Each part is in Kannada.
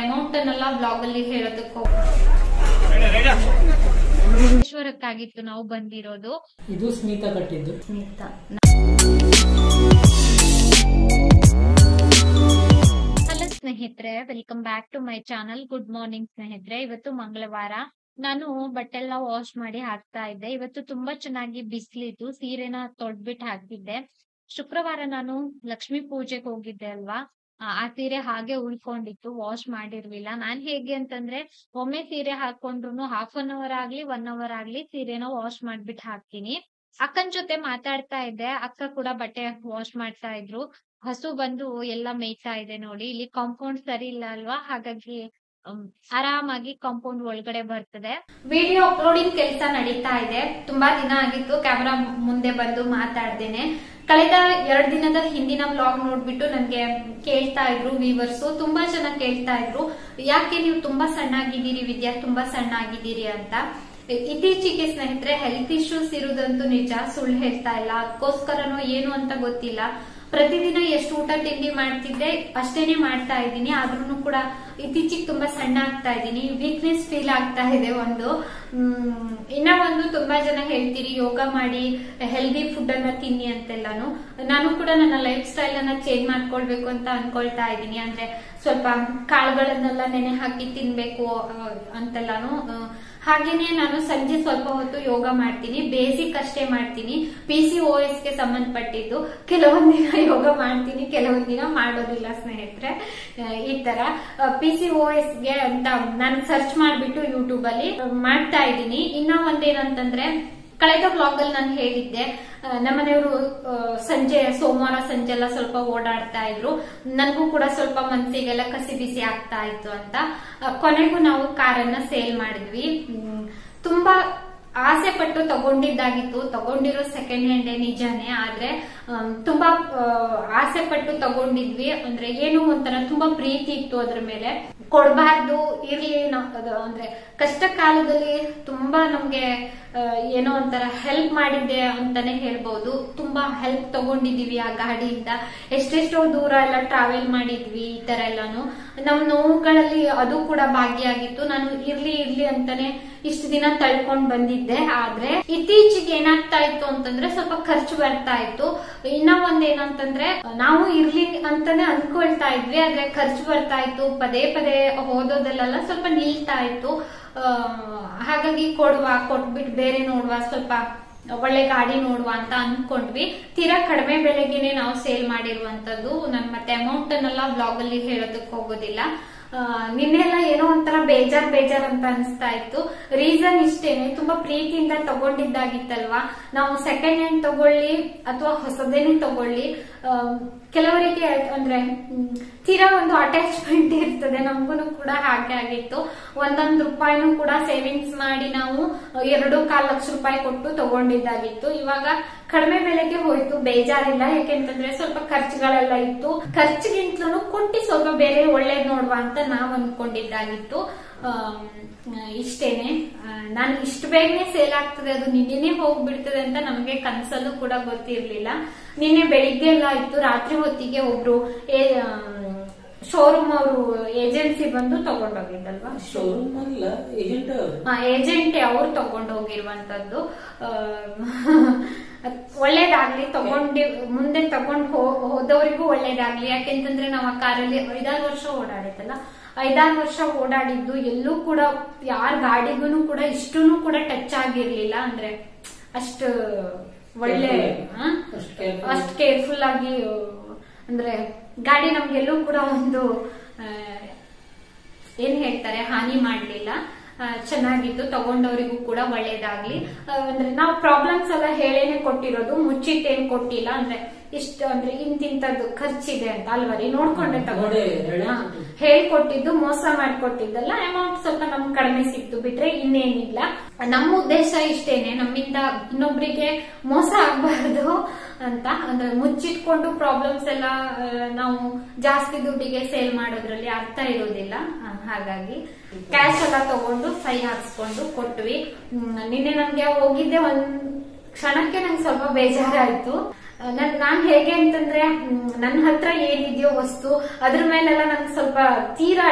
ಅಮೌಂಟ್ ಅನ್ನೆಲ್ಲ ಬ್ಲಾಗ್ ಅಲ್ಲಿ ಹೇಳೋದಕ್ಕೂ ಈಶ್ವರಕ್ಕಾಗಿತ್ತು ನಾವು ಬಂದಿರೋದು. ಇದು ಸ್ಮಿತಾ ಕಟ್ಟಿದ್ದು. ಸ್ಮಿತಾ ಹಲೋ ಸ್ನೇಹಿತರೆ, welcome back to my channel. Good morning ಸ್ನೇಹಿತರೆ. ಇವತ್ತು ಮಂಗಳವಾರ. ನಾನು ಬಟ್ಟೆ ಎಲ್ಲ ವಾಶ್ ಮಾಡಿ ಹಾಕ್ತಾ ಇದ್ದೆ. ಇವತ್ತು ತುಂಬಾ ಚೆನ್ನಾಗಿ ಬಿಸಿಲಿತ್ತು. ಸೀರೆನ ತೊಳ್ದ್ಬಿಟ್ಟು ಹಾಕಿದ್ದೆ. ಶುಕ್ರವಾರ ನಾನು ಲಕ್ಷ್ಮೀ ಪೂಜೆಗೆ ಹೋಗಿದ್ದೆ ಅಲ್ವಾ, ಆ ಸೀರೆ ಹಾಗೆ ಉಳ್ಕೊಂಡಿತ್ತು, ವಾಶ್ ಮಾಡಿರ್ಲಿಲ್ಲ. ನಾನ್ ಹೇಗೆ ಅಂತಂದ್ರೆ ಒಮ್ಮೆ ಸೀರೆ ಹಾಕೊಂಡ್ರು ಹಾಫ್ ಅನ್ ಅವರ್ ಆಗ್ಲಿ 1 ಅವರ್ ಆಗ್ಲಿ ಸೀರೆನ ವಾಶ್ ಮಾಡ್ಬಿಟ್ಟು ಹಾಕ್ತೀನಿ. ಅಕ್ಕನ್ ಜೊತೆ ಮಾತಾಡ್ತಾ ಇದ್ದೆ. ಅಕ್ಕ ಕೂಡ ಬಟ್ಟೆ ವಾಶ್ ಮಾಡ್ತಾ ಇದ್ರು. ಹಸು ಬಂದು ಎಲ್ಲ ಮೇಯ್ತಾ ಇದೆ ನೋಡಿ. ಇಲ್ಲಿ ಕಾಂಪೌಂಡ್ ಸರಿ ಇಲ್ಲ ಅಲ್ವಾ, ಹಾಗಾಗಿ ಆರಾಮಾಗಿ ಕಾಂಪೌಂಡ್ ಒಳಗಡೆ ಬರ್ತದೆ. ವಿಡಿಯೋ ಅಪ್ಲೋಡಿಂಗ್ ಕೆಲಸ ನಡೀತಾ ಇದೆ. ತುಂಬಾ ದಿನ ಆಗಿತ್ತು ಕ್ಯಾಮೆರಾ ಮುಂದೆ ಬಂದು ಮಾತಾಡ್ದೇನೆ. ಕಳೆದ 2 ದಿನದ ಹಿಂದಿನ ವ್ಲಾಗ್ ನೋಡ್ಬಿಟ್ಟು ನನ್ಗೆ ಕೇಳ್ತಾ ಇದ್ರು ವ್ಯೂವರ್ಸ್, ತುಂಬಾ ಜನ ಕೇಳ್ತಾ ಇದ್ರು, ಯಾಕೆ ನೀವು ತುಂಬಾ ಸಣ್ಣ ಆಗಿದ್ದೀರಿ ವಿದ್ಯಾ, ತುಂಬಾ ಸಣ್ಣ ಆಗಿದ್ದೀರಿ ಅಂತ. ಇತ್ತೀಚೆಗೆ ಸ್ನೇಹಿತರೆ ಹೆಲ್ತ್ ಇಶ್ಯೂಸ್ ಇರುವುದಂತೂ ನಿಜ, ಸುಳ್ಳು ಹೇಳ್ತಾ ಇಲ್ಲ. ಅದಕ್ಕೋಸ್ಕರನೋ ಏನು ಅಂತ ಗೊತ್ತಿಲ್ಲ, ಪ್ರತಿದಿನ ಎಷ್ಟು ಊಟ ತಿಂಡಿ ಮಾಡ್ತಿದ್ದೆ ಅಷ್ಟೇನೆ ಮಾಡ್ತಾ ಇದ್ದೀನಿ. ಆದ್ರೂ ಕೂಡ ಇತ್ತೀಚೆಗೆ ತುಂಬಾ ಸಣ್ಣ ಆಗ್ತಾ ಇದ್ದೀನಿ. ವೀಕ್ನೆಸ್ ಫೀಲ್ ಆಗ್ತಾ ಇದೆ. ಇನ್ನ ಒಂದು ತುಂಬಾ ಜನ ಹೇಳ್ತೀರಿ ಯೋಗ ಮಾಡಿ ಹೆಲ್ದಿ ಫುಡ್ ಅನ್ನ ತಿನ್ನಿ ಅಂತೆಲ್ಲಾನು. ನಾನು ಕೂಡ ನನ್ನ ಲೈಫ್ ಸ್ಟೈಲ್ ಅನ್ನ ಚೇಂಜ್ ಮಾಡ್ಕೊಳ್ಬೇಕು ಅಂತ ಅನ್ಕೊಳ್ತಾ ಇದ್ದೀನಿ. ಅಂದ್ರೆ ಸ್ವಲ್ಪ ಕಾಳುಗಳನ್ನೆಲ್ಲ ನೆನೆ ಹಾಕಿ ತಿನ್ಬೇಕು ಅಂತೆಲ್ಲಾನು. ಹಾಗೇನೆ ನಾನು ಸಂಜೆ ಸ್ವಲ್ಪ ಹೊತ್ತು ಯೋಗ ಮಾಡ್ತೀನಿ, ಬೇಸಿಕ್ ಅಷ್ಟೇ ಮಾಡ್ತೀನಿ. PCOS ಗೆ ಸಂಬಂಧಪಟ್ಟಿದ್ದು. ಕೆಲವೊಂದ್ ದಿನ ಯೋಗ ಮಾಡ್ತೀನಿ, ಕೆಲವೊಂದ್ ದಿನ ಮಾಡೋದಿಲ್ಲ ಸ್ನೇಹಿತರೆ. ಈ ತರ PCOS ಗೆ ಅಂತ ನಾನು ಸರ್ಚ್ ಮಾಡ್ಬಿಟ್ಟು ಯೂಟ್ಯೂಬ್ ಅಲ್ಲಿ ಮಾಡ್ತಾ ಇದ್ದೀನಿ. ಇನ್ನ ಒಂದೇನಂತಂದ್ರೆ ಕಳೆದ ಬ್ಲಾಗ್ ಅಲ್ಲಿ ನಾನು ಹೇಳಿದ್ದೆ, ನಮ್ಮನೆಯವರು ಸೋಮವಾರ ಸಂಜೆ ಎಲ್ಲ ಸ್ವಲ್ಪ ಓಡಾಡ್ತಾ ಇದ್ರು. ನನಗೂ ಕೂಡ ಸ್ವಲ್ಪ ಮನಸ್ಸಿಗೆಲ್ಲ ಕಸಿ ಬಿಸಿ ಆಗ್ತಾ ಇತ್ತು ಅಂತ ಕೊನೆಗೂ ನಾವು ಕಾರನ್ನ ಸೇಲ್ ಮಾಡಿದ್ವಿ. ತುಂಬಾ ಆಸೆ ಪಟ್ಟು ತಗೊಂಡಿದ್ದಾಗಿತ್ತು. ತಗೊಂಡಿರೋ ಸೆಕೆಂಡ್ ಹ್ಯಾಂಡ್ ನಿಜಾನೇ, ಆದ್ರೆ ತುಂಬಾ ಆಸೆ ಪಟ್ಟು ತಗೊಂಡಿದ್ವಿ. ಅಂದ್ರೆ ಏನು ಒಂಥರ ತುಂಬಾ ಪ್ರೀತಿ ಇತ್ತು ಅದ್ರ ಮೇಲೆ. ಕೊಡ್ಬಾರ್ದು ಇರ್ಲಿ ಅಂದ್ರೆ ಕಷ್ಟ ಕಾಲದಲ್ಲಿ ತುಂಬಾ ನಮ್ಗೆ ಏನೋ ಒಂಥರ ಹೆಲ್ಪ್ ಮಾಡಿದ್ದೆ ಅಂತಾನೆ ಹೇಳ್ಬಹುದು. ತುಂಬಾ ಹೆಲ್ಪ್ ತಗೊಂಡಿದೀವಿ ಆ ಗಾಡಿಯಿಂದ. ಎಷ್ಟೆಷ್ಟೋ ದೂರ ಎಲ್ಲ ಟ್ರಾವೆಲ್ ಮಾಡಿದ್ವಿ. ಈ ತರ ಎಲ್ಲಾನು ನಮ್ ನೋವುಗಳಲ್ಲಿ ಅದು ಕೂಡ ಭಾಗಿಯಾಗಿತ್ತು. ನಾನು ಇರ್ಲಿ ಅಂತಾನೆ ಇಷ್ಟು ದಿನ ತಳ್ಕೊಂಡ್ ಬಂದಿದ್ದೆ. ಆದ್ರೆ ಇತ್ತೀಚೆಗೆ ಏನಾಗ್ತಾ ಇತ್ತು ಅಂತಂದ್ರೆ ಸ್ವಲ್ಪ ಖರ್ಚು ಬರ್ತಾ ಇತ್ತು. ಇನ್ನ ಒಂದೇನಂತಂದ್ರೆ ನಾವು ಇರ್ಲಿ ಅಂತಾನೆ ಅನ್ಕೊಳ್ತಾ ಇದ್ವಿ, ಆದ್ರೆ ಖರ್ಚು ಬರ್ತಾ ಇತ್ತು. ಪದೇ ಪದೇ ಓದೋದಲ್ಲೆಲ್ಲ ಸ್ವಲ್ಪ ನಿಲ್ತಾ ಇತ್ತು. ಹಾಗಾಗಿ ಕೊಟ್ಬಿಟ್ಟು ಬೇರೆ ನೋಡುವ, ಸ್ವಲ್ಪ ಒಳ್ಳೆ ಗಾಡಿ ನೋಡುವ ಅಂತ ಅನ್ಕೊಂಡ್ವಿ. ತೀರಾ ಕಡಿಮೆ ಬೆಲೆಗೆನೆ ನಾವು ಸೇಲ್ ಮಾಡಿರುವಂತದ್ದು. ನಾನು ಮತ್ತೆ ಅಮೌಂಟ್ ಅನ್ನೆಲ್ಲ ಬ್ಲಾಗ್ ಅಲ್ಲಿ ಹೇಳೋದಕ್ಕೆ ಹೋಗೋದಿಲ್ಲ. ನಿನ್ನೆಲ್ಲ ಏನೋ ಒಂಥರ ಬೇಜಾರ್ ಅಂತ ಅನಿಸ್ತಾ ಇತ್ತು. ರೀಸನ್ ಇಷ್ಟೇನೆ, ತುಂಬಾ ಪ್ರೀತಿಯಿಂದ ತಗೊಂಡಿದ್ದಾಗಿತ್ತಲ್ವಾ. ನಾವು ಸೆಕೆಂಡ್ ಹ್ಯಾಂಡ್ ತಗೊಳ್ಳಿ ಅಥವಾ ಹೊಸದೇನೆ ತಗೊಳ್ಳಿ, ಕೆಲವರಿಗೆ ಅಂದ್ರೆ ತೀರಾ ಒಂದು ಅಟ್ಯಾಚ್ಮೆಂಟ್ ಇರ್ತದೆ. ನಮಗೂ ಕೂಡ ಹಾಗೆ ಆಗಿತ್ತು. 1 ರೂಪಾಯಿನೂ ಕೂಡ ಸೇವಿಂಗ್ಸ್ ಮಾಡಿ ನಾವು 2.25 ಲಕ್ಷ ರೂಪಾಯಿ ಕೊಟ್ಟು ತಗೊಂಡಿದ್ದಾಗಿತ್ತು. ಇವಾಗ ಕಡಿಮೆ ಬೆಲೆಗೆ ಹೋಯ್ತು, ಬೇಜಾರಿಲ್ಲ. ಯಾಕೆಂತಂದ್ರೆ ಸ್ವಲ್ಪ ಖರ್ಚುಗಳೆಲ್ಲ ಇತ್ತು. ಖರ್ಚಿಗಿಂತಲೂ ಕೊಟ್ಟು ಸ್ವಲ್ಪ ಬೇರೆ ಒಳ್ಳೇದ್ ನೋಡುವ ಅಂತ ನಾವ್ ಅನ್ಕೊಂಡಿದ್ದಾಗಿತ್ತು. ಇಷ್ಟೇನೆ. ನಾನು ಇಷ್ಟು ಬೇಗನೆ ಸೇಲ್ ಆಗ್ತದೆ, ಅದು ನಿನ್ನೆ ಹೋಗ್ಬಿಡ್ತದೆ ಅಂತ ನಮ್ಗೆ ಕನ್ಸಲ್ಲೂ ಕೂಡ ಗೊತ್ತಿರ್ಲಿಲ್ಲ. ನಿನ್ನೆ ಬೆಳಿಗ್ಗೆ ಎಲ್ಲ ಇತ್ತು. ರಾತ್ರಿ ಹೊತ್ತಿಗೆ ಒಬ್ರು ಶೋರೂಮ್ ಅವರು ಏಜೆನ್ಸಿ ಬಂದು ತಗೊಂಡೋಗಿದ್ದಲ್ವಾ. ಶೋರೂಮ್ ಅಲ್ಲ, ಏಜೆಂಟ್ ಅವ್ರು ತಗೊಂಡೋಗಿರುವಂತದ್ದು. ಒಳ್ಳೇದಾಗ್ಲಿ, ಮುಂದೆ ತಗೊಂಡ್ ಹೋದವರಿಗೂ ಒಳ್ಳೇದಾಗ್ಲಿ. ಯಾಕೆಂತಂದ್ರೆ ನಾವು ಆ ಕಾರಲ್ಲಿ 5-6 ವರ್ಷ ಓಡಾಡಿತ್ತಲ್ಲ. 5-6 ವರ್ಷ ಓಡಾಡಿದ್ದು ಎಲ್ಲೂ ಕೂಡ ಯಾರ ಗಾಡಿಗೂ ಕೂಡ ಇಷ್ಟೂ ಕೂಡ ಟಚ್ ಆಗಿರ್ಲಿಲ್ಲ. ಅಂದ್ರೆ ಅಷ್ಟು ಒಳ್ಳೆ ಅಷ್ಟು ಕೇರ್ಫುಲ್ ಆಗಿ, ಅಂದ್ರೆ ಗಾಡಿ ನಮ್ಗೆಲ್ಲೂ ಕೂಡ ಒಂದು ಏನ್ ಹೇಳ್ತಾರೆ ಹಾನಿ ಮಾಡ್ಲಿಲ್ಲ. ಚೆನ್ನಾಗಿತ್ತು. ತಗೊಂಡವರಿಗೂ ಕೂಡ ಒಳ್ಳೇದಾಗ್ಲಿ. ಅಂದ್ರೆ ನಾವು ಪ್ರಾಬ್ಲಮ್ಸ್ ಎಲ್ಲ ಹೇಳೇನೆ ಕೊಟ್ಟಿರೋದು, ಮುಚ್ಚಿಟ್ಟೇನ್ ಕೊಟ್ಟಿಲ್ಲ. ಅಂದ್ರೆ ಇಷ್ಟ ಅಂದ್ರೆ ಇಂತಿಂತದ್ದು ಖರ್ಚಿದೆ ಅಂತ ಅಲ್ವರಿ ನೋಡ್ಕೊಂಡೆ ತಗೊಂಡೆ. ಹೇಳ್ಕೊಟ್ಟಿದ್ದು ಮೋಸ ಮಾಡ್ಕೊಟ್ಟಿದ್ದಲ್ಲ. ಅಮೌಂಟ್ ಸ್ವಲ್ಪ ನಮ್ಗೆ ಕಡಿಮೆ ಸಿಕ್ತು ಬಿಟ್ರೆ ಇನ್ನೇನಿಲ್ಲ. ನಮ್ಮ ಉದ್ದೇಶ ಇಷ್ಟೇನೆ, ನಮ್ಮಿಂದ ಇನ್ನೊಬ್ರಿಗೆ ಮೋಸ ಆಗ್ಬಾರ್ದು ಅಂತ. ಅಂದ್ರೆ ಮುಚ್ಚಿಟ್ಕೊಂಡು ಪ್ರಾಬ್ಲಮ್ಸ್ ಎಲ್ಲ ನಾವು ಜಾಸ್ತಿ ದುಡ್ಡಿಗೆ ಸೇಲ್ ಮಾಡೋದ್ರಲ್ಲಿ ಅರ್ಥ ಇರೋದಿಲ್ಲ. ಹಾಗಾಗಿ ಕ್ಯಾಶ್ ಎಲ್ಲ ತಗೊಂಡು ಸಹಿ ಹಾಕ್ಸ್ಕೊಂಡು ಕೊಟ್ವಿ. ನಿನ್ನೆ ನನ್ಗೆ ಹೋಗಿದ್ದೆ, ಒಂದ್ ಕ್ಷಣಕ್ಕೆ ನಂಗೆ ಸ್ವಲ್ಪ ಬೇಜಾರಾಯ್ತು. ನಾನ್ ಹೇಗೆ ಅಂತಂದ್ರೆ ನನ್ನ ಹತ್ರ ಏನಿದೆಯೋ ವಸ್ತು ಅದ್ರ ಮೇಲೆಲ್ಲ ನನ್ಗೆ ಸ್ವಲ್ಪ ತೀರಾ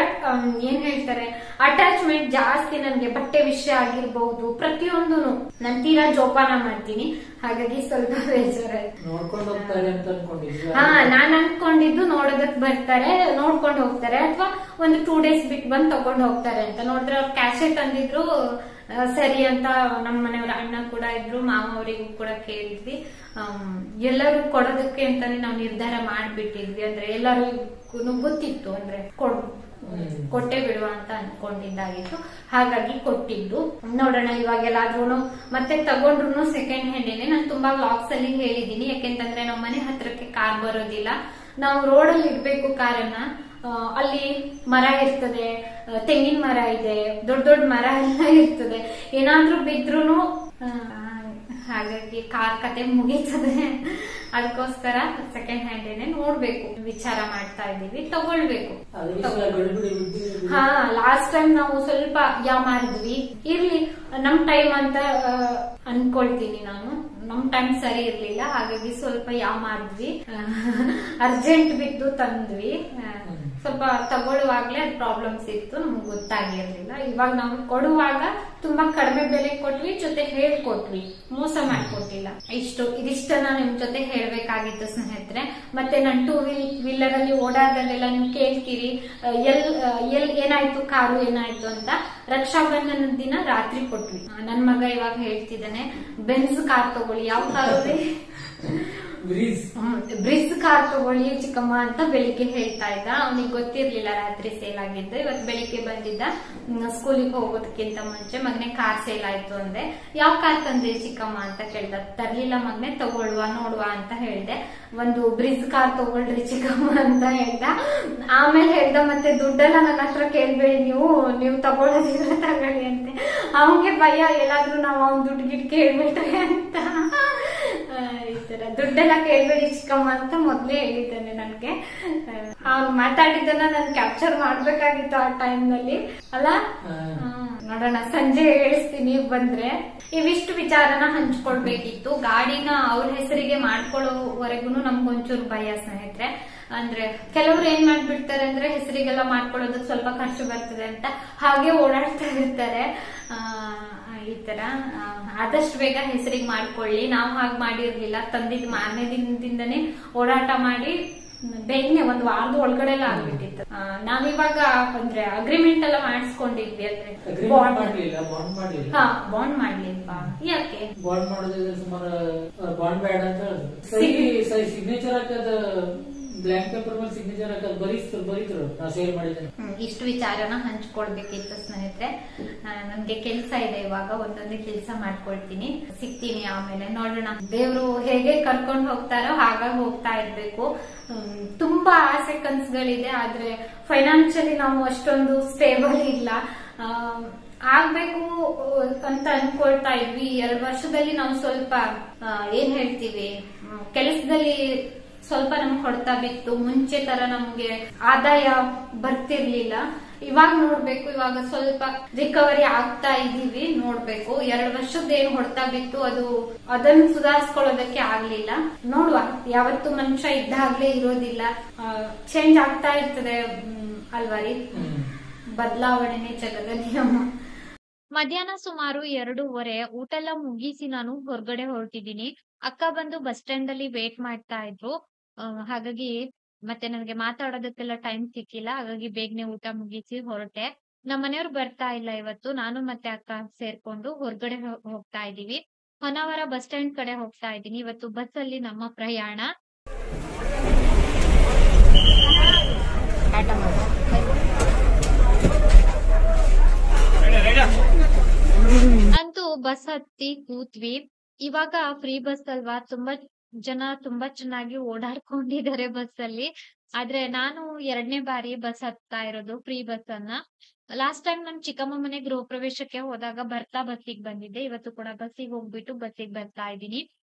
ಏನ್ ಹೇಳ್ತಾರೆ ಅಟ್ಯಾಚ್ಮೆಂಟ್ ಜಾಸ್ತಿ. ನನ್ಗೆ ಬಟ್ಟೆ ವಿಷಯ ಆಗಿರ್ಬಹುದು ಪ್ರತಿಯೊಂದು ನಾನು ತೀರಾ ಜೋಪಾನ ಮಾಡ್ತೀನಿ. ಹಾಗಾಗಿ ಸ್ವಲ್ಪ ಬೇಜಾರಾಯ್ತು. ನೋಡ್ಕೊಂಡು ಹೋಗ್ತಾರೆ ಅಂತ ಅನ್ಕೊಂಡಿದ್ವಿ. ನಾನ್ ಅನ್ಕೊಂಡಿದ್ದು ನೋಡೋದಕ್ ಬರ್ತಾರೆ, ನೋಡ್ಕೊಂಡು ಹೋಗ್ತಾರೆ, ಅಥವಾ ಒಂದು 2 days ಬಿಟ್ಟು ಬಂದು ತಗೊಂಡು ಹೋಗ್ತಾರೆ ಅಂತ. ನೋಡಿದ್ರೆ ಅವ್ರು ಕ್ಯಾಶೆ ತಂದಿದ್ರು. ಸರಿ ಅಂತ ನಮ್ಮ ಮನೆಯವರ ಅಣ್ಣ ಕೂಡ ಇದ್ರು, ಮಾವ ಅವರಿಗೂ ಕೂಡ ಕೇಳಿದ್ವಿ. ಎಲ್ಲರೂ ಕೊಡೋದಕ್ಕೆ ಅಂತಾನೆ ನಾವು ನಿರ್ಧಾರ ಮಾಡ್ಬಿಟ್ಟಿದ್ವಿ. ಅಂದ್ರೆ ಎಲ್ಲರೂ ಗೊತ್ತಿತ್ತು, ಅಂದ್ರೆ ಕೊಟ್ಟೆ ಬಿಡುವ ಅಂತ ಅನ್ಕೊಂಡಿದ್ದಾಗಿತ್ತು. ಹಾಗಾಗಿ ಕೊಟ್ಟಿದ್ದು. ನೋಡೋಣ ಇವಾಗ ಎಲ್ಲಾದ್ರೂ ಮತ್ತೆ ತಗೊಂಡ್ರು ಸೆಕೆಂಡ್ ಹ್ಯಾಂಡೇನೆ. ನಾನು ತುಂಬಾ ವ್ಲಾಗ್ಸ್ ಅಲ್ಲಿ ಹೇಳಿದೀನಿ, ಯಾಕೆಂತಂದ್ರೆ ನಮ್ಮ ಮನೆ ಹತ್ರಕ್ಕೆ ಕಾರ್ ಬರೋದಿಲ್ಲ. ನಾವು ರೋಡಲ್ಲಿ ಇಡ್ಬೇಕು ಕಾರನ್ನ. ಅಲ್ಲಿ ಮರ ಇರ್ತದೆ, ತೆಂಗಿನ ಮರ ಇದೆ, ದೊಡ್ಡ ದೊಡ್ಡ ಮರ ಎಲ್ಲ ಇರ್ತದೆ. ಏನಾದ್ರೂ ಬಿದ್ರುನು ಹಾಗಾಗಿ ಕಾರ್ ಕತೆ ಮುಗೀತದೆ. ಅದಕ್ಕೋಸ್ಕರ ಸೆಕೆಂಡ್ ಹ್ಯಾಂಡ್ ಏನೇ ನೋಡ್ಬೇಕು, ವಿಚಾರ ಮಾಡ್ತಾ ಇದೀವಿ, ತಗೊಳ್ಬೇಕು. ಲಾಸ್ಟ್ ಟೈಮ್ ನಾವು ಸ್ವಲ್ಪ ಯಾಮಾರಿದ್ವಿ. ಇರ್ಲಿ, ನಮ್ ಟೈಮ್ ಅಂತ ಅನ್ಕೊಳ್ತೀನಿ ನಾನು. ನಮ್ ಟೈಮ್ ಸರಿ ಇರ್ಲಿಲ್ಲ, ಹಾಗಾಗಿ ಸ್ವಲ್ಪ ಯಾಮಾರಿದ್ವಿ. ಅರ್ಜೆಂಟ್ ಬಿದ್ದು ತಂದ್ವಿ. ಸ್ವಲ್ಪ ತಗೊಳ್ಳುವಾಗ್ಲೇ ಅದು ಪ್ರಾಬ್ಲಮ್ಸ್ ಇತ್ತು, ನಮ್ಗೆ ಗೊತ್ತಾಗಿರ್ಲಿಲ್ಲ. ಇವಾಗ ನಾವು ಕೊಡುವಾಗ ತುಂಬಾ ಕಡಿಮೆ ಬೆಲೆ ಕೊಟ್ವಿ, ಜೊತೆ ಹೇಳ್ಕೊಟ್ವಿ, ಮೋಸ ಮಾಡ್ಕೊಟ್ಟಿಲ್ಲ. ಇದಿಷ್ಟನ್ನ ನಿಮ್ ಜೊತೆ ಹೇಳ್ಬೇಕಾಗಿತ್ತು ಸ್ನೇಹಿತರೆ. ಮತ್ತೆ ನಾನು 2 ವೀಲರ್ ಅಲ್ಲಿ ಓಡಾಡಲೆಲ್ಲ ನೀವು ಕೇಳ್ತೀರಿ ಎಲ್ ಏನಾಯ್ತು, ಕಾರು ಏನಾಯ್ತು ಅಂತ. ರಕ್ಷಾಬಂಧನದ ದಿನ ರಾತ್ರಿ ಕೊಟ್ವಿ. ನನ್ ಮಗ ಇವಾಗ ಹೇಳ್ತಿದ್ದಾನೆ, ಬೆನ್ಸ್ ಕಾರ್ ತಗೊಳ್ಳಿ. ಯಾವ ಕಾರು? ಬ್ರಿಜ್ ಕಾರ್ ತಗೊಳ್ಳಿ ಚಿಕ್ಕಮ್ಮ ಅಂತ ಬೆಳಿಗ್ಗೆ ಹೇಳ್ತಾ ಇದ್ದ. ಅವನಿಗೆ ಗೊತ್ತಿರ್ಲಿಲ್ಲ ರಾತ್ರಿ ಸೇಲ್ ಆಗಿದ್ದು. ಇವತ್ತು ಬೆಳಿಗ್ಗೆ ಬಂದಿದ್ದ, ಸ್ಕೂಲಿಗೆ ಹೋಗೋದಕ್ಕಿಂತ ಮುಂಚೆ, ಮಗನೆ ಕಾರ್ ಸೇಲ್ ಆಯ್ತು ಅಂದೆ. ಯಾವ ಕಾರ್ ತಂದೆ ಚಿಕ್ಕಮ್ಮ ಅಂತ ಕೇಳ್ದ. ತರ್ಲಿಲ್ಲ ಮಗನೆ, ತಗೊಳ್ವಾ ನೋಡುವ ಅಂತ ಹೇಳ್ದೆ. ಒಂದು ಬ್ರಿಜ್ ಕಾರ್ ತಗೊಳ್ರಿ ಚಿಕ್ಕಮ್ಮ ಅಂತ ಹೇಳ್ದ. ಆಮೇಲೆ ಹೇಳ್ದ, ಮತ್ತೆ ದುಡ್ಡೆಲ್ಲ ನನ್ನ ಹತ್ರ ಕೇಳ್ಬೇಡಿ, ನೀವು ತಗೊಳ್ಳೋದಿದ್ರೆ ತಗೊಳ್ಳಿ ಅಂತೆ. ಅವನ್ಗೆ ಭಯ, ಎಲ್ಲಾದ್ರೂ ನಾವು ಅವ್ನ್ ದುಡ್ಡು ಗಿಡ್ ಕೇಳ್ಬಿಟ್ರೆ ಅಂತ. ಈ ತರ ದುಡ್ಡೆಲ್ಲ ಕೇಳ್ಬೇಡಿ ಚಿಕ್ಕಮ್ಮ ಅಂತ ಮೊದ್ಲೇ ಹೇಳಿದ್ದಾನೆ ನನ್ಗೆ. ಅವ್ನು ಮಾತಾಡಿದ್ದನ್ನ ನಾನು ಕ್ಯಾಪ್ಚರ್ ಮಾಡ್ಬೇಕಾಗಿತ್ತು ಆ ಟೈಮ್ ನಲ್ಲಿ ಅಲ್ಲ. ನೋಡೋಣ, ಸಂಜೆ ಹೇಳಿಸ್ತೀನಿ ಬಂದ್ರೆ. ಇವಿಷ್ಟು ವಿಚಾರನ ಹಂಚ್ಕೊಳ್ಬೇಕಿತ್ತು. ಗಾಡಿನ ಅವ್ರ ಹೆಸರಿಗೆ ಮಾಡ್ಕೊಳ್ಳೋವರೆಗೂ ನಮ್ಗೊಂಚೂರು ಭಯ ಸ್ನೇಹಿತರೆ. ಅಂದ್ರೆ ಕೆಲವ್ರು ಏನ್ ಮಾಡ್ಬಿಡ್ತಾರೆ ಅಂದ್ರೆ, ಹೆಸರಿಗೆಲ್ಲ ಮಾಡ್ಕೊಳ್ಳೋದಕ್ಕೆ ಸ್ವಲ್ಪ ಖರ್ಚು ಬರ್ತದೆ ಅಂತ ಹಾಗೆ ಓಡಾಡ್ತಾ ಇರ್ತಾರೆ. ಈ ತರ ಆದಷ್ಟು ಬೇಗ ಹೆಸರಿಗೆ ಮಾಡ್ಕೊಳ್ಳಿ. ನಾವು ಹಾಗೆ ಮಾಡಿರ್ಲಿಲ್ಲ. ತಂದಿದ್ ಮಾರನೇ ದಿನದಿಂದನೇ ಓಡಾಟ ಮಾಡಿ ಬೇಗನೆ ಒಂದು ವಾರದ ಒಳಗಡೆ ಎಲ್ಲ ಆಗ್ಬಿಟ್ಟಿತ್ತು. ನಾವಿವಾಗ ಅಂದ್ರೆ ಅಗ್ರಿಮೆಂಟ್ ಎಲ್ಲ ಮಾಡಿಸ್ಕೊಂಡಿದ್ವಿ. ಅಂದ್ರೆ ಬಾಂಡ್ ಮಾಡ್ಲಿಲ್ವಾ? ಯಾಕೆ ಬಾಂಡ್ ಮಾಡೋದಿದ್ರೆ ಸುಮಾರು ಬಾಂಡ್ ಬೇಡ ಅಂತ ಸಿಗ್ನೇಚರ್ ಹಾಕದ, ಬ್ಲಾಂಕ್ ಪೇಪರ್ ಮೇಲೆ ಸಿಗ್ನೇಚರ್ ಹಾಕದ್ ಬರೀತರು ನಾ ಸೇಲ್ ಮಾಡಿದ್ದೇನೆ. ಇಷ್ಟು ವಿಚಾರನ ಹಂಚ್ಕೊಳ್ಬೇಕಿತ್ತು ಸ್ನೇಹಿತರೆ. ನನ್ಗೆ ಕೆಲ್ಸ ಇದೆ, ಇವಾಗ ಒಂದೊಂದೇ ಕೆಲ್ಸ ಮಾಡ್ಕೊಳ್ತೀನಿ. ಸಿಗ್ತೀನಿ ಆಮೇಲೆ. ನೋಡೋಣ, ದೇವ್ರು ಹೇಗೆ ಕರ್ಕೊಂಡು ಹೋಗ್ತಾರೋ ಹಾಗಾಗಿ ಹೋಗ್ತಾ ಇರ್ಬೇಕು. ತುಂಬಾ ಆಸೆ ಕನ್ಸುಗಳಿದೆ, ಆದ್ರೆ ಫೈನಾನ್ಷಿಯಲಿ ನಾವು ಅಷ್ಟೊಂದು ಸ್ಟೇಬಲ್ ಇಲ್ಲ. ಆಗ್ಬೇಕು ಅಂತ ಅನ್ಕೊಳ್ತಾ ಇದ್ವಿ. 2 ವರ್ಷದಲ್ಲಿ ನಾವು ಸ್ವಲ್ಪ ಏನ್ ಹೇಳ್ತೀವಿ, ಕೆಲಸದಲ್ಲಿ ಸ್ವಲ್ಪ ನಮ್ಗೆ ಹೊಡೆತ ಬಿತ್ತು. ಮುಂಚೆ ತರ ನಮ್ಗೆ ಆದಾಯ ಬರ್ತಿರ್ಲಿಲ್ಲ. ಇವಾಗ ನೋಡ್ಬೇಕು, ಇವಾಗ ಸ್ವಲ್ಪ ರಿಕವರಿ ಆಗ್ತಾ ಇದೀವಿ. ನೋಡ್ಬೇಕು, 2 ವರ್ಷದ್ದೇನು ಹೊಡೆತ ಬಿತ್ತು, ಅದನ್ನು ಸುಧಾರಿಸ್ಕೊಳ್ಳೋದಕ್ಕೆ ಆಗ್ಲಿಲ್ಲ. ನೋಡುವ, ಯಾವತ್ತು ಮನುಷ್ಯ ಇದ್ದಾಗ್ಲೇ ಇರೋದಿಲ್ಲ, ಚೇಂಜ್ ಆಗ್ತಾ ಇರ್ತದೆ ಅಲ್ವಾ ರೀ. ಬದಲಾವಣೆನೇ ಜಗದ ನಿಯಮ. ಮಧ್ಯಾಹ್ನ ಸುಮಾರು 2:15 ಊಟ ಎಲ್ಲ ಮುಗಿಸಿ ನಾನು ಹೊರಗಡೆ ಹೊರಟಿದ್ದೀನಿ. ಅಕ್ಕ ಬಂದು ಬಸ್ ಸ್ಟ್ಯಾಂಡ್ ಅಲ್ಲಿ ವೇಟ್ ಮಾಡ್ತಾ ಇದ್ರು. ಹಾಗಾಗಿ ಮತ್ತೆ ನನಗೆ ಮಾತಾಡೋದಕ್ಕೆಲ್ಲ ಟೈಮ್ ಸಿಕ್ಕಿಲ್ಲ. ಹಾಗಾಗಿ ಬೇಗನೆ ಊಟ ಮುಗಿಸಿ ಹೊರಟೆ. ನಮ್ಮ ಮನೆಯವ್ರು ಬರ್ತಾ ಇಲ್ಲ ಇವತ್ತು. ನಾನು ಮತ್ತೆ ಅಕ್ಕ ಸೇರ್ಕೊಂಡು ಹೊರಗಡೆ ಹೋಗ್ತಾ ಇದೀವಿ. ಹೊನ್ನಾವರ ಬಸ್ ಸ್ಟ್ಯಾಂಡ್ ಕಡೆ ಹೋಗ್ತಾ ಇದ್ದೀನಿ. ಇವತ್ತು ಬಸ್ ಅಲ್ಲಿ ನಮ್ಮ ಪ್ರಯಾಣ. ಅಂತೂ ಬಸ್ ಹತ್ತಿ ಕೂತ್ವಿ. ಇವಾಗ ಫ್ರೀ ಬಸ್ ಅಲ್ವಾ, ತುಂಬಾ ಜನ ತುಂಬಾ ಚೆನ್ನಾಗಿ ಓಡಾಡ್ಕೊಂಡಿದ್ದಾರೆ ಬಸ್ ಅಲ್ಲಿ. ಆದ್ರೆ ನಾನು 2ನೇ ಬಾರಿ ಬಸ್ ಹತ್ತಾ ಇರೋದು, ಫ್ರೀ ಬಸ್ ಅನ್ನ. ಲಾಸ್ಟ್ ಟೈಮ್ ನಮ್ ಚಿಕ್ಕಮ್ಮ ಮನೆ ಗೃಹ ಪ್ರವೇಶಕ್ಕೆ ಹೋದಾಗ ಬರ್ತಾ ಬಸ್ಸಿಗೆ ಬಂದಿದ್ದೆ. ಇವತ್ತು ಕೂಡ ಬಸ್ಸಿಗೆ ಹೋಗ್ಬಿಟ್ಟು ಬಸ್ಸಿಗೆ ಬರ್ತಾ ಇದ್ದೀನಿ.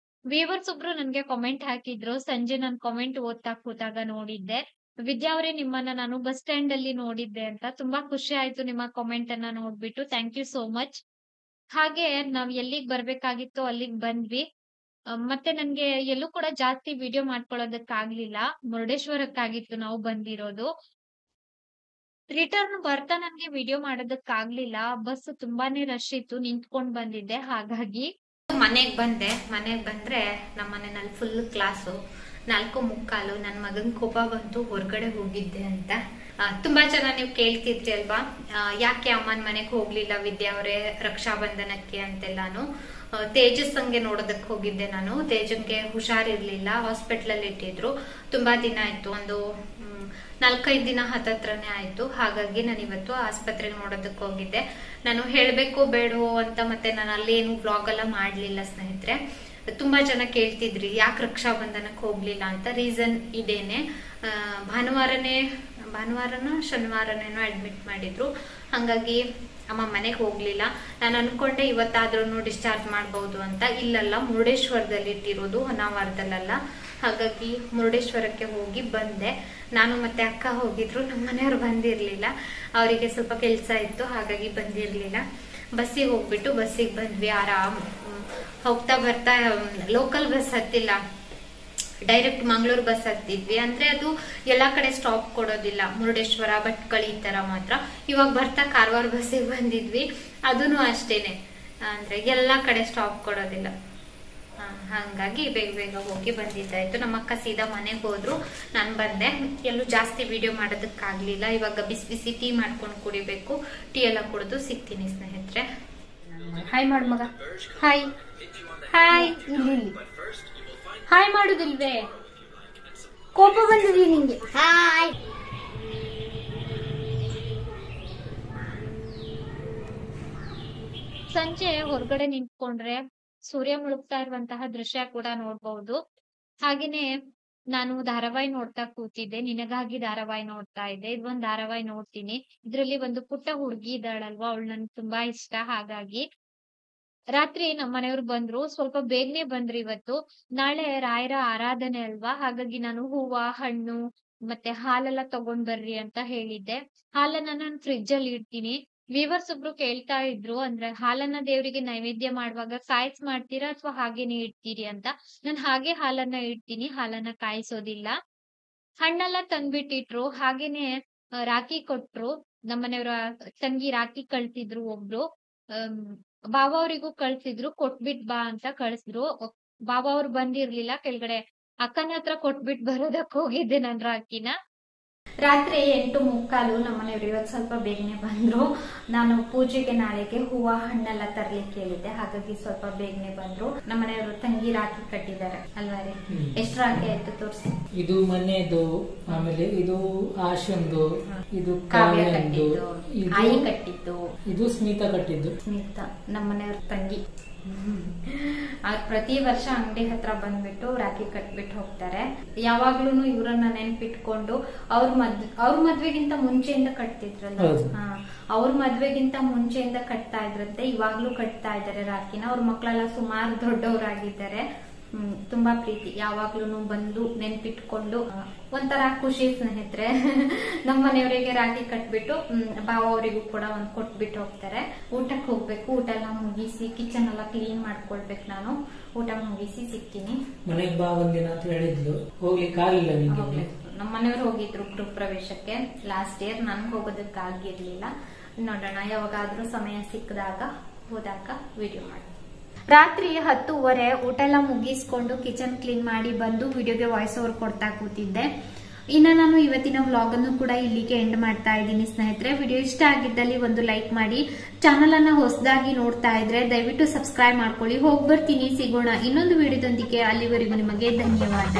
ವ್ಯೂವರ್ಸ್ ಒಬ್ರು ನನ್ಗೆ ಕಾಮೆಂಟ್ ಹಾಕಿದ್ರು. ಸಂಜೆ ನನ್ ಕಾಮೆಂಟ್ ಓದ್ತಾ ಕೂತಾಗ ನೋಡಿದ್ದೆ, ವಿದ್ಯಾ ಅವರೇ ನಿಮ್ಮನ್ನ ನಾನು ಬಸ್ ಸ್ಟ್ಯಾಂಡ್ ಅಲ್ಲಿ ನೋಡಿದ್ದೆ ಅಂತ. ತುಂಬಾ ಖುಷಿ ಆಯ್ತು ನಿಮ್ಮ ಕಾಮೆಂಟ್ ಅನ್ನ ನೋಡ್ಬಿಟ್ಟು. Thank you so much. ಹಾಗೆ ನಾವ್ ಎಲ್ಲಿಗ್ ಬರ್ಬೇಕಾಗಿತ್ತು ಅಲ್ಲಿಗ್ ಬಂದ್ವಿ. ಮತ್ತೆ ನನ್ಗೆ ಎಲ್ಲೂ ಕೂಡ ಜಾಸ್ತಿ ವಿಡಿಯೋ ಮಾಡ್ಕೊಳ್ಳೋದಕ್ಕಾಗ್ಲಿಲ್ಲ. ಮುರುಡೇಶ್ವರಕ್ಕಾಗಿತ್ತು ನಾವು ಬಂದಿರೋದು. ರಿಟರ್ನ್ ಬರ್ತಾ ನನ್ಗೆ ವಿಡಿಯೋ ಮಾಡೋದಕ್ಕಾಗ್ಲಿಲ್ಲ. ಬಸ್ ತುಂಬಾನೇ ರಶ್ ಇತ್ತು, ನಿಂತ್ಕೊಂಡ್ ಬಂದಿದ್ದೆ. ಹಾಗಾಗಿ ಮನೆಗ್ ಬಂದ್ರೆ ನಮ್ಮ ಮನೆಯಲ್ಲಿ ಫುಲ್ ಕ್ಲಾಸು. 4:45 ನನ್ನ ಮಗನ್ ಕೋಪ ಬಂತು ಹೊರಗಡೆ ಹೋಗಿದ್ದೆ ಅಂತ. ತುಂಬಾ ಜನ ನೀವು ಕೇಳ್ತಿದ್ರಿ ಅಲ್ವಾ, ಯಾಕೆ ಅಮ್ಮನ ಮನೆಗೆ ಹೋಗ್ಲಿಲ್ಲ ವಿದ್ಯಾ ಅವರೇ ರಕ್ಷಾ ಬಂಧನಕ್ಕೆ ಅಂತೆಲ್ಲಾನು. ತೇಜಸ್ ಹಂಗೆ ನೋಡೋದಕ್ ಹೋಗಿದ್ದೆ ನಾನು. ತೇಜನ್ಗೆ ಹುಷಾರಿರ್ಲಿಲ್ಲ, ಹಾಸ್ಪಿಟಲ್ ಅಲ್ಲಿ ಇಟ್ಟಿದ್ರು. ತುಂಬಾ ದಿನ ಆಯ್ತು, ಒಂದು 4-5 ದಿನ ಹತ್ತತ್ರನೇ ಆಯ್ತು. ಹಾಗಾಗಿ ನಾನು ಇವತ್ತು ಆಸ್ಪತ್ರೆಗೆ ನೋಡೋದಕ್ಕೆ ಹೋಗಿದ್ದೆ. ನಾನು ಹೇಳ್ಬೇಕು ಬೇಡವೋ ಅಂತ ಮತ್ತೆ ನಾನು ಅಲ್ಲೇನು ಬ್ಲಾಗ್ ಎಲ್ಲ ಮಾಡ್ಲಿಲ್ಲ ಸ್ನೇಹಿತರೆ. ತುಂಬಾ ಜನ ಕೇಳ್ತಿದ್ರಿ ಯಾಕೆ ರಕ್ಷಾ ಬಂಧನಕ್ಕೆ ಹೋಗ್ಲಿಲ್ಲ ಅಂತ. ರೀಸನ್ ಇದೇನೆ, ಭಾನುವಾರನೋ ಶನಿವಾರನೇನೋ ಅಡ್ಮಿಟ್ ಮಾಡಿದ್ರು. ಹಂಗಾಗಿ ಅಮ್ಮ ಮನೆಗೆ ಹೋಗ್ಲಿಲ್ಲ. ನಾನು ಅನ್ಕೊಂಡೆ ಇವತ್ತಾದ್ರೂ ಡಿಸ್ಚಾರ್ಜ್ ಮಾಡಬಹುದು ಅಂತ. ಇಲ್ಲಲ್ಲ, ಮುರುಡೇಶ್ವರದಲ್ಲಿ ಇಟ್ಟಿರೋದು, ಹೊನ್ನಾವರದಲ್ಲ. ಹಾಗಾಗಿ ಮುರುಡೇಶ್ವರಕ್ಕೆ ಹೋಗಿ ಬಂದೆ. ನಾನು ಮತ್ತೆ ಅಕ್ಕ ಹೋಗಿದ್ರು, ನಮ್ಮ ಮನೆಯವ್ರು ಬಂದಿರ್ಲಿಲ್ಲ. ಅವರಿಗೆ ಸ್ವಲ್ಪ ಕೆಲಸ ಇತ್ತು, ಹಾಗಾಗಿ ಬಂದಿರ್ಲಿಲ್ಲ. ಬಸ್ಸಿಗೆ ಹೋಗ್ಬಿಟ್ಟು ಬಸ್ಸಿಗೆ ಬಂದ್ವಿ. ಆರಾಮ್ ಹೋಗ್ತಾ ಬರ್ತಾ ಲೋಕಲ್ ಬಸ್ ಹತ್ತಿಲ್ಲ, ಡೈರೆಕ್ಟ್ ಮಂಗಳೂರು ಬಸ್ ಹತ್ತಿದ್ವಿ. ಅಂದ್ರೆ ಅದು ಎಲ್ಲಾ ಕಡೆ ಸ್ಟಾಪ್ ಕೊಡೋದಿಲ್ಲ, ಮುರುಡೇಶ್ವರ ಭಟ್ಕಳಿ ಈ ತರ ಮಾತ್ರ. ಇವಾಗ ಬರ್ತಾ ಕಾರವಾರ ಬಸ್ಸಿಗೆ ಬಂದಿದ್ವಿ, ಅದೂನು ಅಷ್ಟೇನೆ, ಅಂದ್ರೆ ಎಲ್ಲಾ ಕಡೆ ಸ್ಟಾಪ್ ಕೊಡೋದಿಲ್ಲ. ಹಂಗಾಗಿ ಬೇಗ ಬೇಗ ಹೋಗಿ ಬಂದಿದ್ದಾಯ್ತು. ನಮ್ಮ ಅಕ್ಕ ಸೀದಾ ಮನೆಗೆ ಹೋದ್ರು, ನಾನು ಬಂದೆ. ಎಲ್ಲೂ ಜಾಸ್ತಿ ವಿಡಿಯೋ ಮಾಡೋದಕ್ಕಾಗ್ಲಿಲ್ಲ. ಇವಾಗ ಬಿಸಿ ಬಿಸಿ ಟೀ ಮಾಡ್ಕೊಂಡು ಕುಡಿಬೇಕು. ಟೀ ಎಲ್ಲ ಕುಡಿದು ಸಿಗ್ತೀನಿ ಸ್ನೇಹಿತರೆ. ಹಾಯ್ ಮಾಡು ಮಗ, ಹಾಯ್ ಹಾಯ್. ಇಲ್ಲಿ ಹಾಯ್ ಮಾಡುದಿಲ್ವೇ? ಕೋಪ ಬಂದಿದೀಯ ನಿಂಗೆ? ಹಾಯ್. ಸಂಜೆ ಹೊರಗಡೆ ನಿಂತ್ಕೊಂಡ್ರೆ ಸೂರ್ಯ ಮುಳುಗ್ತಾ ಇರುವಂತಹ ದೃಶ್ಯ ಕೂಡ ನೋಡ್ಬಹುದು. ಹಾಗೇನೆ ನಾನು ಧಾರಾವಾಹಿ ನೋಡ್ತಾ ಕೂತಿದ್ದೆ, ನಿನಗಾಗಿ ಧಾರಾವಾಹಿ ನೋಡ್ತಾ ಇದ್ದೆ. ಇದೊಂದ್ ಧಾರಾವಾಹಿ ನೋಡ್ತೀನಿ. ಇದ್ರಲ್ಲಿ ಒಂದು ಪುಟ್ಟ ಹುಡುಗಿ ಇದ್ದಾಳಲ್ವಾ, ಅವಳು ನನ್ಗೆ ತುಂಬಾ ಇಷ್ಟ. ಹಾಗಾಗಿ ರಾತ್ರಿ ನಮ್ಮ ಮನೆಯವ್ರು ಬಂದ್ರು, ಸ್ವಲ್ಪ ಬೇಗನೆ ಬಂದ್ರು ಇವತ್ತು. ನಾಳೆ ರಾಯರ ಆರಾಧನೆ ಅಲ್ವಾ, ಹಾಗಾಗಿ ನಾನು ಹೂವ, ಹಣ್ಣು ಮತ್ತೆ ಹಾಲೆಲ್ಲ ತಗೊಂಡ್ ಬರ್ರಿ ಅಂತ ಹೇಳಿದ್ದೆ. ಹಾಲನ್ನ ನಾನು ಫ್ರಿಡ್ಜ್ ಅಲ್ಲಿ ಇಡ್ತೀನಿ. ವ್ಯೂವರ್ಸ್ ಒಬ್ರು ಕೇಳ್ತಾ ಇದ್ರು, ಅಂದ್ರೆ ಹಾಲನ್ನ ದೇವರಿಗೆ ನೈವೇದ್ಯ ಮಾಡುವಾಗ ಕಾಯಿಸ್ ಮಾಡ್ತೀರಾ ಅಥವಾ ಹಾಗೇನೆ ಇಡ್ತೀರಿ ಅಂತ. ನಾನು ಹಾಗೆ ಹಾಲನ್ನ ಇಡ್ತೀನಿ, ಹಾಲನ್ನ ಕಾಯಿಸೋದಿಲ್ಲ. ಹಣ್ಣೆಲ್ಲ ತಂದ್ಬಿಟ್ಟಿಟ್ರು. ಹಾಗೇನೆ ರಾಖಿ ಕೊಟ್ರು. ನಮ್ಮನೆಯವರ ತಂಗಿ ರಾಖಿ ಕಳ್ಸಿದ್ರು ಒಬ್ರು. ಬಾವ ಅವರಿಗೂ ಕಳ್ಸಿದ್ರು, ಕೊಟ್ಬಿಟ್ ಬಾ ಅಂತ ಕಳ್ಸಿದ್ರು. ಬಾವ ಅವ್ರು ಬಂದಿರ್ಲಿಲ್ಲ, ಕೆಳಗಡೆ ಅಕ್ಕನ ಹತ್ರ ಕೊಟ್ಬಿಟ್ ಬರೋದಕ್ ಹೋಗಿದ್ದೆ ನನ್ ರಾಖಿನ. ರಾತ್ರಿ 8:45 ನಮ್ಮನೆಯವರು ಇವತ್ತು ಸ್ವಲ್ಪ ಬೇಗನೆ ಬಂದ್ರು. ನಾನು ಪೂಜೆಗೆ ನಾಳೆಗೆ ಹೂವ ಹಣ್ಣೆಲ್ಲ ತರ್ಲಿಕ್ಕೆ ಹೇಳಿದ್ದೆ, ಹಾಗಾಗಿ ಸ್ವಲ್ಪ ಬೇಗನೆ ಬಂದ್ರು. ನಮ್ಮನೆಯವರು ತಂಗಿ ರಾಖಿ ಕಟ್ಟಿದ್ದಾರೆ ಅಲ್ವಾ ರೀ? ಎಷ್ಟು ರಾಖಿ ಆಯ್ತು ತೋರಿಸಿ. ಇದು ಮನೆದು, ಆಮೇಲೆ ಇದು ಆಶಂದು, ಇದು ಕಾವ್ಯ ಕಾವ್ಯಂದು, ಕಟ್ಟಿದ್ದು, ಆಯಿ ಕಟ್ಟಿದ್ದು, ಇದು ಸ್ಮಿತಾ ಕಟ್ಟಿದ್ದು. ಸ್ಮಿತಾ ನಮ್ಮನೆಯವ್ರ ತಂಗಿ. ಪ್ರತಿ ವರ್ಷ ಅಂಗಡಿ ಹತ್ರ ಬಂದ್ಬಿಟ್ಟು ರಾಖಿ ಕಟ್ಬಿಟ್ಟು ಹೋಗ್ತಾರೆ. ಯಾವಾಗ್ಲೂ ಇವ್ರನ್ನ ನೆನ್ಪಿಟ್ಕೊಂಡು ಅವ್ರ ಮದ್ವೆಗಿಂತ ಮುಂಚೆಯಿಂದ ಕಟ್ತಿದ್ರಲ್ಲ, ಅವ್ರ ಮದ್ವೆಗಿಂತ ಮುಂಚೆಯಿಂದ ಕಟ್ತಾ ಇದ್ರಂತೆ. ಇವಾಗ್ಲೂ ಕಟ್ತಾ ಇದಾರೆ ರಾಖಿನ. ಅವ್ರ ಮಕ್ಕಳೆಲ್ಲ ಸುಮಾರು ದೊಡ್ಡವರಾಗಿದ್ದಾರೆ. ತುಂಬಾ ಪ್ರೀತಿ, ಯಾವಾಗ್ಲೂ ಬಂದು ನೆನ್ಪಿಟ್ಕೊಂಡು ಒಂಥರ ಖುಷಿ ಸ್ನೇಹಿತರೆ. ನಮ್ಮ ಮನೆಯವರಿಗೆ ರಾಖಿ ಕಟ್ಬಿಟ್ಟು ಬಾವ ಅವರಿಗೂ ಕೂಡ ಒಂದ್ ಕೊಟ್ಬಿಟ್ಟು ಹೋಗ್ತಾರೆ. ಊಟಕ್ಕೆ ಹೋಗ್ಬೇಕು, ಊಟ ಎಲ್ಲ ಮುಗಿಸಿ ಕಿಚನ್ ಎಲ್ಲ ಕ್ಲೀನ್ ಮಾಡ್ಕೊಳ್ಬೇಕು. ನಾನು ಊಟ ಮುಗಿಸಿ ಸಿಗ್ತೀನಿ. ಮನೆಗೆ ಬಾ ಒಂದಿನ ಅಂತ ಹೇಳಿದ್ಲು, ಹೋಗ್ಲಿಕ್ಕೆ ಆಗಿಲ್ಲ ನಿಮ್ಗೆ? ನಮ್ಮ ಮನೆಯವರು ಹೋಗಿದ್ರು ಗೃಹ ಪ್ರವೇಶಕ್ಕೆ ಲಾಸ್ಟ್ ಇಯರ್. ನನ್ಗೆ ಹೋಗೋದಕ್ಕಾಗಿರ್ಲಿಲ್ಲ. ನೋಡೋಣ ಯಾವಾಗಾದ್ರೂ ಸಮಯ ಸಿಕ್ಕದಾಗ ಹೋದಾಗ ವಿಡಿಯೋ ಮಾಡಿ. ರಾತ್ರಿ 10:15 ಊಟ ಎಲ್ಲ ಮುಗಿಸ್ಕೊಂಡು ಕಿಚನ್ ಕ್ಲೀನ್ ಮಾಡಿ ಬಂದು ವಿಡಿಯೋಗೆ ವಾಯ್ಸ್ ಓವರ್ ಕೊಡ್ತಾ ಕೂತಿದ್ದೆ. ಇನ್ನು ನಾನು ಇವತ್ತಿನ ವ್ಲಾಗ್ ಅನ್ನು ಕೂಡ ಇಲ್ಲಿಗೆ ಎಂಡ್ ಮಾಡ್ತಾ ಇದ್ದೀನಿ ಸ್ನೇಹಿತರೆ. ವಿಡಿಯೋ ಇಷ್ಟ ಆಗಿದ್ದಲ್ಲಿ ಒಂದು ಲೈಕ್ ಮಾಡಿ. ಚಾನಲ್ ಅನ್ನ ಹೊಸದಾಗಿ ನೋಡ್ತಾ ಇದ್ರೆ ದಯವಿಟ್ಟು ಸಬ್ಸ್ಕ್ರೈಬ್ ಮಾಡ್ಕೊಳ್ಳಿ. ಹೋಗ್ಬರ್ತೀನಿ, ಸಿಗೋಣ ಇನ್ನೊಂದು ವಿಡಿಯೋದೊಂದಿಗೆ. ಅಲ್ಲಿವರೆಗೂ ನಿಮಗೆ ಧನ್ಯವಾದ.